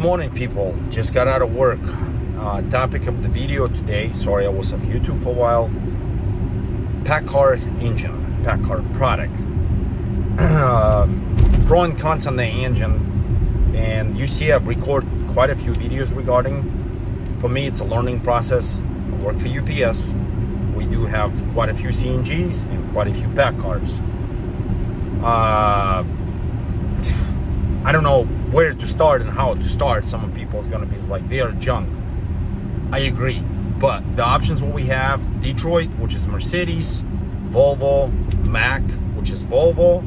morning, people. Just got out of work. Topic of the video today, sorry I was off YouTube for a while. Paccar engine, Paccar product. Pro and cons on the engine. And you see I've recorded quite a few videos regarding. For me, it's a learning process. I work for UPS. We do have quite a few CNGs and quite a few Paccars. I don't know where to start and how to start. Some of people's gonna be like, they are junk. I agree, but the options what we have: Detroit, which is Mercedes; Volvo; Mack, which is Volvo;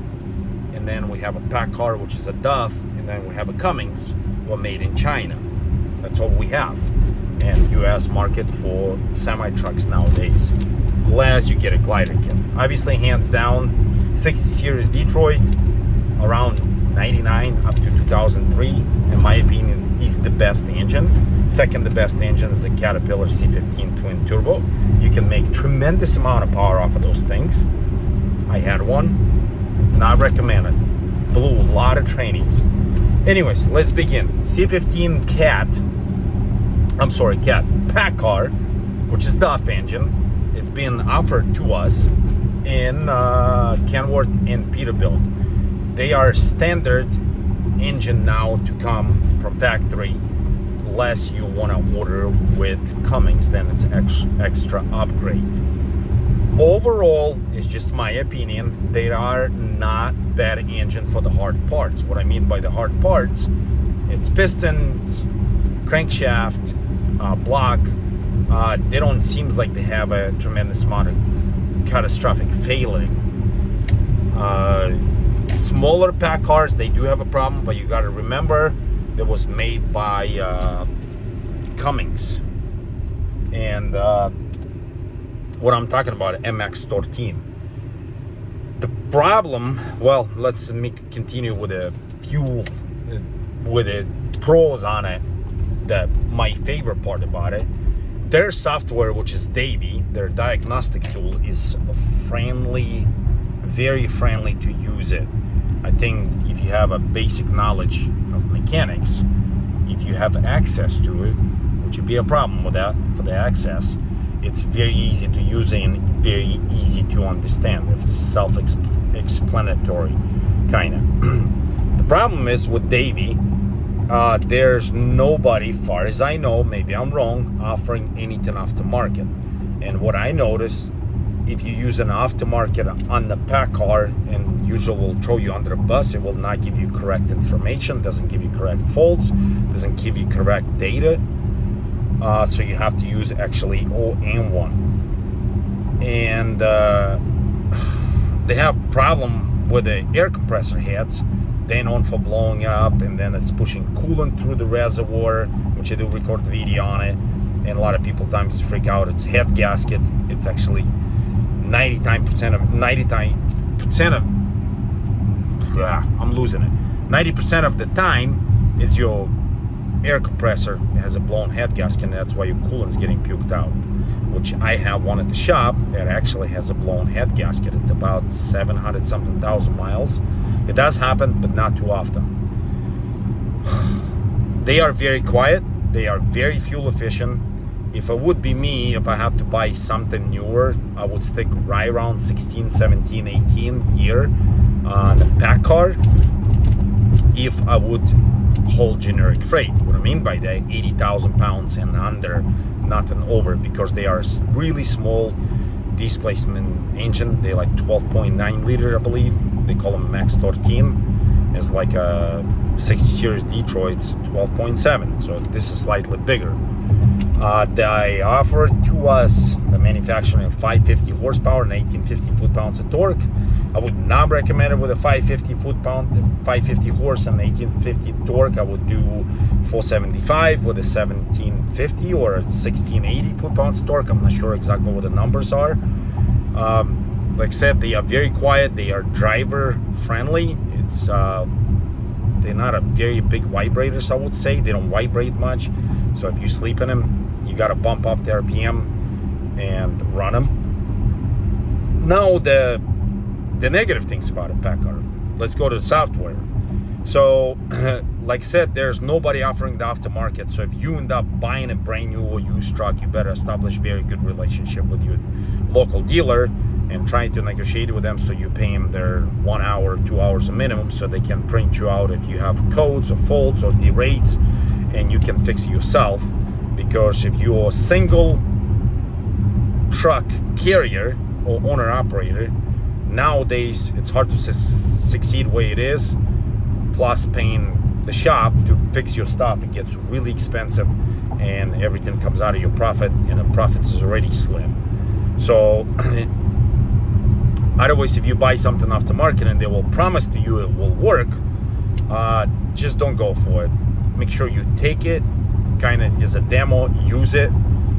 and then we have a Paccar, which is a Duff; and then we have a Cummins, were made in China. That's all we have. And US market for semi trucks nowadays, unless you get a glider kit. Obviously, hands down, 60 series Detroit, around 99 up to 2003, in my opinion, is the best engine. Second the best engine is a Caterpillar C15 twin turbo. You can make tremendous amount of power off of those things. I had one, not recommended. Blew a lot of trainees. Anyways, let's begin. C15 Paccar, which is Duff engine. It's been offered to us in Kenworth and Peterbilt. They are standard engine now to come from factory, unless you want to order with Cummins, then it's extra upgrade. Overall, it's just my opinion, they are not bad engine for the hard parts. What I mean by the hard parts, it's pistons, crankshaft, block. They don't seem like they have a tremendous amount of catastrophic failing. Smaller Paccars, they do have a problem, but you got to remember that was made by Cummins. And what I'm talking about, MX-13. The problem, well, let's continue with a few with the pros on it. That my favorite part about it, their software, which is Davy, their diagnostic tool, is friendly, very friendly to use it. I think if you have a basic knowledge of mechanics, if you have access to it, which would be a problem with that for the access, it's very easy to use and very easy to understand. It's self-explanatory, kind of. The problem is with Davy, there's nobody, far as I know, maybe I'm wrong, offering anything off the market. And what I noticed, if you use an aftermarket on the Paccar, and usually will throw you under a bus, it will not give you correct information, doesn't give you correct faults, doesn't give you correct data. So you have to use actually OM1. And they have problem with the air compressor heads. They're known for blowing up, and then it's pushing coolant through the reservoir, which I do record the video on it. And a lot of people times freak out. It's head gasket. It's actually 99% of I'm losing it. 90% of the time, it's your air compressor. It has a blown head gasket, and that's why your coolant's getting puked out. Which I have one at the shop that actually has a blown head gasket. It's about 700 something thousand miles. It does happen, but not too often. They are very quiet. They are very fuel efficient. If it would be me, if I have to buy something newer, I would stick right around 16, 17, 18 here on the Paccar. If I would haul generic freight, what I mean by that, 80,000 pounds and under, nothing over, because they are really small displacement engine. They like 12.9 liter, I believe. They call them Max 13. It's like a 60 series Detroit's 12.7, so this is slightly bigger. They offer to us the manufacturing of 550 horsepower and 1850 foot-pounds of torque. I would not recommend it with a 550 horse and 1850 torque. I would do 475 with a 1750 or a 1680 foot-pounds torque. I'm not sure exactly what the numbers are. Like I said, they are very quiet. They are driver friendly. It's they're not a very big vibrators, I would say. They don't vibrate much. So if you sleep in them, you got to bump up the RPM and run them. Now the negative things about a Paccar. Let's go to the software. So like I said, there's nobody offering the aftermarket. So if you end up buying a brand new or used truck, you better establish very good relationship with your local dealer and try to negotiate with them, so you pay them their 1 hour, 2 hours a minimum, so they can print you out if you have codes or faults or derates, and you can fix it yourself. Because if you're a single truck carrier or owner operator, nowadays it's hard to succeed the way it is. Plus paying the shop to fix your stuff, it gets really expensive, and everything comes out of your profit, and the profits is already slim. So otherwise, if you buy something off the market and they will promise to you it will work, just don't go for it. Make sure you take it kind of as a demo, use it,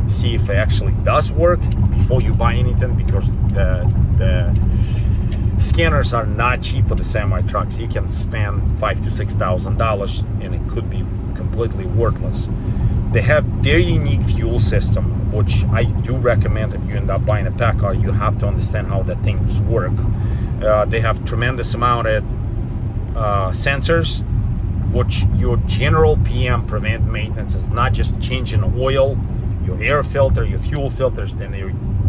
see if it actually does work before you buy anything, because the scanners are not cheap for the semi trucks. You can spend $5,000 to $6,000 and it could be completely worthless. They have very unique fuel system, which I do recommend. If you end up buying a Paccar, you have to understand how the things work. They have tremendous amount of sensors, which your general PM preventive maintenance is not just changing oil, your air filter, your fuel filters, then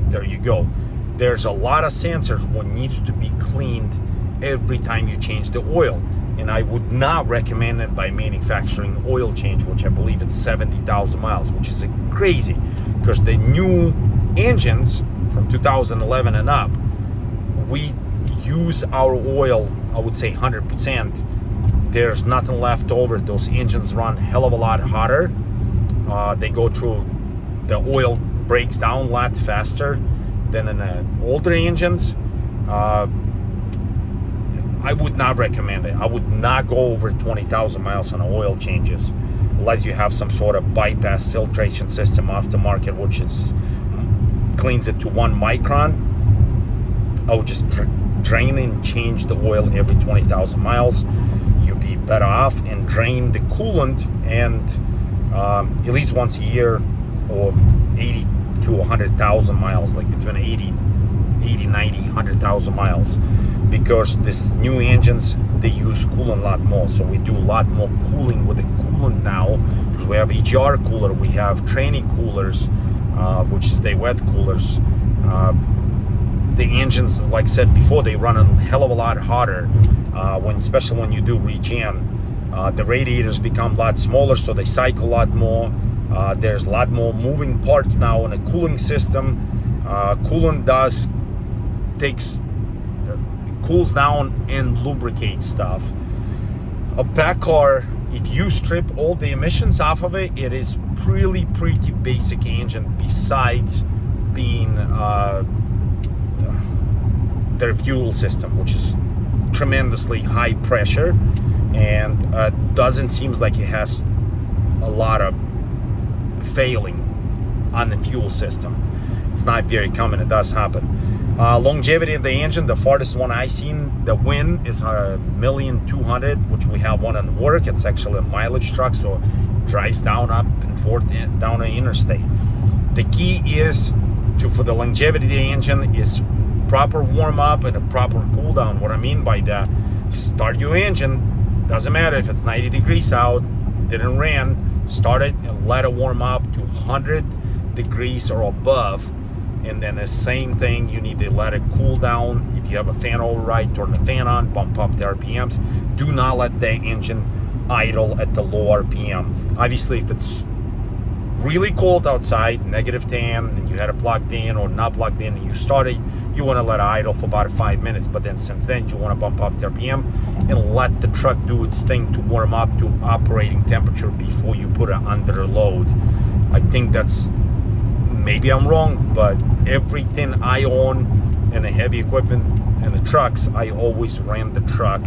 there you go. There's a lot of sensors what needs to be cleaned every time you change the oil. And I would not recommend it by manufacturing oil change, which I believe it's 70,000 miles, which is crazy, because the new engines from 2011 and up, we use our oil, I would say 100%. There's nothing left over. Those engines run a hell of a lot hotter. They go through, the oil breaks down a lot faster than in the older engines. I would not recommend it. I would not go over 20,000 miles on oil changes unless you have some sort of bypass filtration system off the market, which is cleans it to 1 micron. I would just drain and change the oil every 20,000 miles. You'd be better off, and drain the coolant and at least once a year, or 80 to 100,000 miles, like between 80, 90, 100,000 miles, because this new engines, they use coolant a lot more. So we do a lot more cooling with the coolant now, because we have EGR cooler, we have training coolers, which is the wet coolers. The engines, like I said before, they run a hell of a lot hotter, especially when you do regen. The radiators become a lot smaller, so they cycle a lot more. There's a lot more moving parts now in a cooling system. Coolant cools down and lubricates stuff. A Paccar, if you strip all the emissions off of it, it is pretty basic engine, besides being their fuel system, which is tremendously high pressure, and doesn't seem like it has a lot of failing on the fuel system. It's not very common. It does happen. Longevity of the engine, the farthest one I seen, the win is 1,200,000, which we have one in work. It's actually a mileage truck, so it drives down, up and forth down the interstate. The key is for the longevity of the engine is proper warm up and a proper cool down. What I mean by that, start your engine, doesn't matter if it's 90 degrees out, didn't rain, start it and let it warm up to 100 degrees or above. And then the same thing, you need to let it cool down. If you have a fan override, turn the fan on, bump up the RPMs. Do not let the engine idle at the low RPM. Obviously, if it's really cold outside, -10, and you had it plugged in or not plugged in, and you started, you want to let it idle for about 5 minutes. But then since then, you want to bump up the RPM and let the truck do its thing to warm up to operating temperature before you put it under load. I think that's, maybe I'm wrong, but everything I own in the heavy equipment and the trucks, I always ran the truck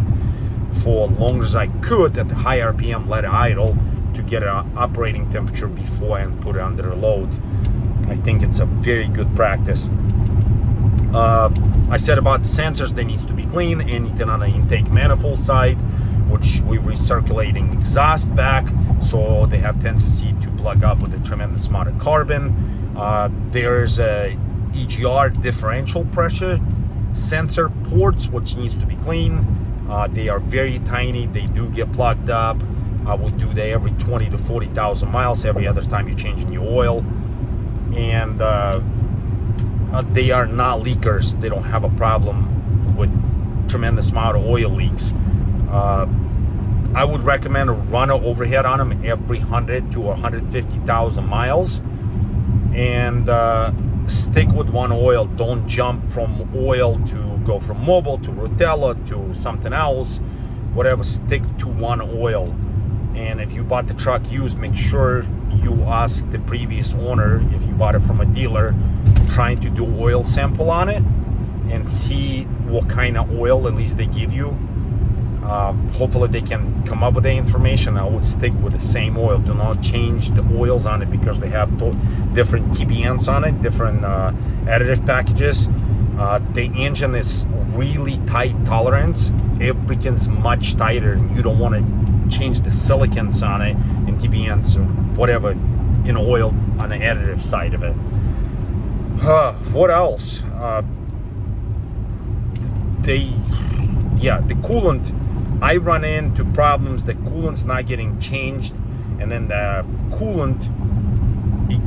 for as long as I could at the high RPM, let it idle to get an operating temperature before and put it under load. I think it's a very good practice. I said about the sensors, they needs to be clean. Anything on the intake manifold side, which we recirculating exhaust back, so they have tendency to plug up with a tremendous amount of carbon. There's a EGR differential pressure sensor ports, which needs to be clean. They are very tiny, they do get plugged up, I would do that every 20 to 40,000 miles, every other time you're changing your oil. And they are not leakers. They don't have a problem with tremendous amount of oil leaks. I would recommend a runner overhead on them every 100 to 150,000 miles, and stick with one oil. Don't jump from oil to go from Mobil to Rotella to something else, whatever. Stick to one oil. And if you bought the truck used, make sure you ask the previous owner, if you bought it from a dealer, trying to do oil sample on it and see what kind of oil at least they give you. Hopefully they can come up with the information. I would stick with the same oil. Do not change the oils on it because they have different TBNs on it, different additive packages. The engine is really tight tolerance. Everything's much tighter, and you don't want to change the silicons on it and TBNs or whatever in oil on the additive side of it. What else? The coolant. I run into problems. The coolant's not getting changed, and then the coolant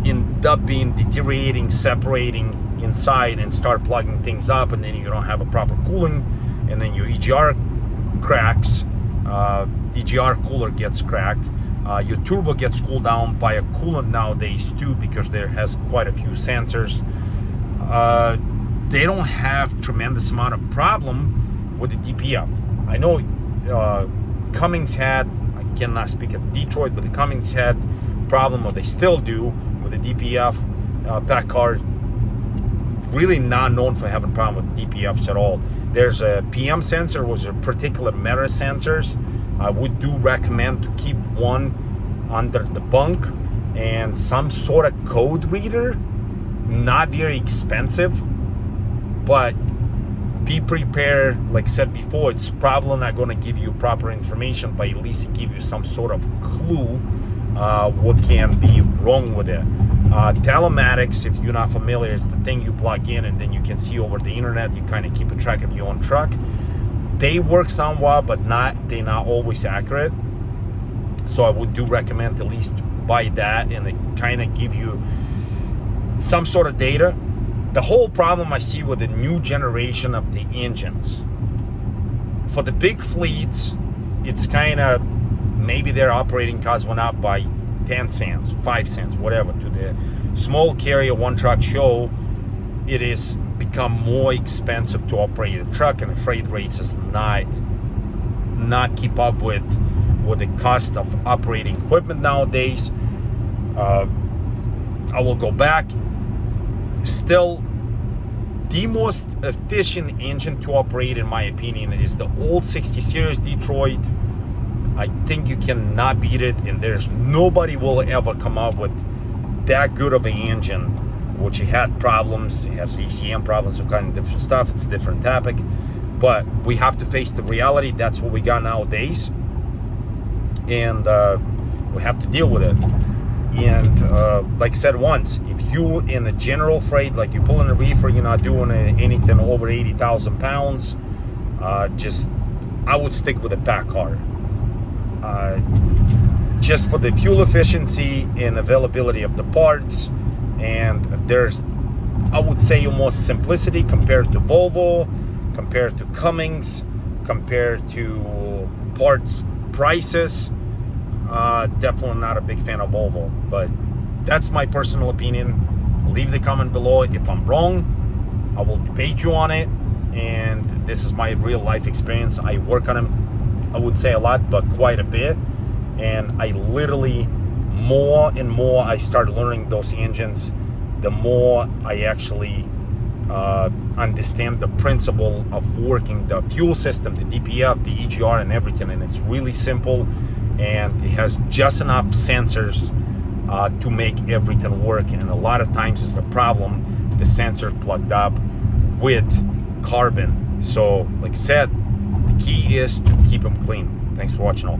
end up being deteriorating, separating inside, and start plugging things up, and then you don't have a proper cooling, and then your EGR cracks. EGR cooler gets cracked. Your turbo gets cooled down by a coolant nowadays too, because there has quite a few sensors. They don't have tremendous amount of problem with the DPF. I know Cummins had, I cannot speak of Detroit, but the Cummins had problem, or they still do, with the DPF. Paccar really not known for having problem with DPFs at all. There's a PM sensor, was a particular matter sensors. I would do recommend to keep one under the bunk, and some sort of code reader. Not very expensive, but be prepared. Like I said before, it's probably not going to give you proper information, but at least give you some sort of clue what can be wrong with it. Telematics, if you're not familiar, it's the thing you plug in and then you can see over the internet. You kind of keep a track of your own truck. They work somewhat, but they're not always accurate. So I would do recommend at least buy that, and they kind of give you some sort of data. The whole problem I see with the new generation of the engines, for the big fleets, it's kind of, maybe their operating costs went up by 10 cents, 5 cents, whatever. To the small carrier one truck show, it is become more expensive to operate a truck, and the freight rates is not keep up with the cost of operating equipment nowadays. I will go back. Still, the most efficient engine to operate, in my opinion, is the old 60 series Detroit. I think you cannot beat it, and there's nobody will ever come up with that good of an engine, which it had problems. It has ECM problems, all kind of different stuff. It's a different topic, but we have to face the reality. That's what we got nowadays, and we have to deal with it. And like I said once, if you in the general freight, like you pull in a reefer, you're not doing anything over 80,000 pounds, I would stick with a Paccar. Just for the fuel efficiency and availability of the parts, and there's, I would say, almost simplicity compared to Volvo, compared to Cummins, compared to parts prices. Definitely not a big fan of Volvo, but that's my personal opinion. Leave the comment below. If I'm wrong, I will debate you on it, and this is my real life experience. I work on them, I would say a lot, but quite a bit, and I literally, more and more I start learning those engines, the more I actually understand the principle of working the fuel system, the DPF, the EGR, and everything. And it's really simple, and it has just enough sensors to make everything work. And a lot of times is the problem, the sensors plugged up with carbon. So like I said, the key is to keep them clean. Thanks for watching all.